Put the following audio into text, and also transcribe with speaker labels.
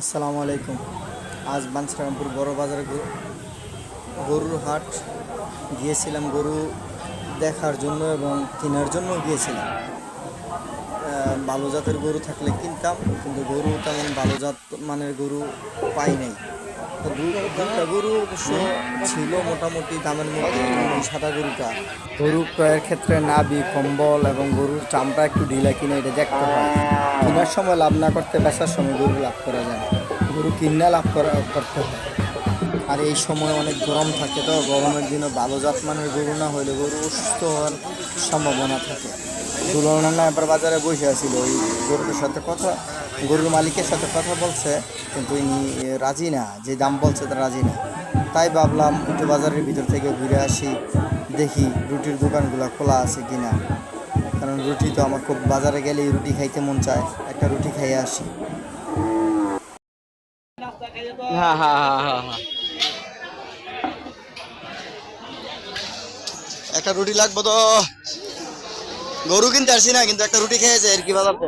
Speaker 1: আসসালামু আলাইকুম। আজ বাঞ্ছারামপুর বড় বাজারে গরুর হাট গিয়েছিলাম গরু দেখার জন্য এবং কেনার জন্য গিয়েছিলাম। ভালো জাতের গরু থাকলে কিনতাম, কিন্তু গরু তেমন ভালো জাত মানের গরু পাই নাই। তো দুইটা গরু অবশ্য ছিল মোটামুটি দামের মধ্যে। এই সাদা গরুটা, গরু ক্রয়ের ক্ষেত্রে নাভি কম্বল এবং গরুর চামড়া একটু ঢিলা কিনে এটা দেখতে হয়। কেনার সময় লাভ না করতে বেচার সময় গরু লাভ করা যায় না, গরু কিনে করতে হয়। আর এই সময় অনেক গরম থাকে, তো গরমের দিনে ভালো জাত মানের গরু না হইলে গরু অসুস্থ হওয়ার সম্ভাবনা থাকে। তুলনা এবার বাজারে বসে আছিল, ওই গরুটার সাথে গরুর মালিকের সাথে কথা বলছে, কিন্তু ইনি রাজি না, যে দাম বলছে তা রাজি না। তাই ভাবলাম একটু বাজারের ভিতর থেকে ঘুরে আসি, দেখি রুটির দোকানগুলো খোলা আছে কিনা। কারণ রুটি তো আমার খুব, বাজারে গেলেই রুটি খাইতে মন চায়, একটা রুটি খাইয়ে আসি।
Speaker 2: হ্যাঁ হ্যাঁ হ্যাঁ হ্যাঁ হ্যাঁ।
Speaker 1: একটা রুটি লাগবে তো, গরু কিনতে আসছি না, কিন্তু একটা রুটি খেয়েছে আর কি বাজারতে।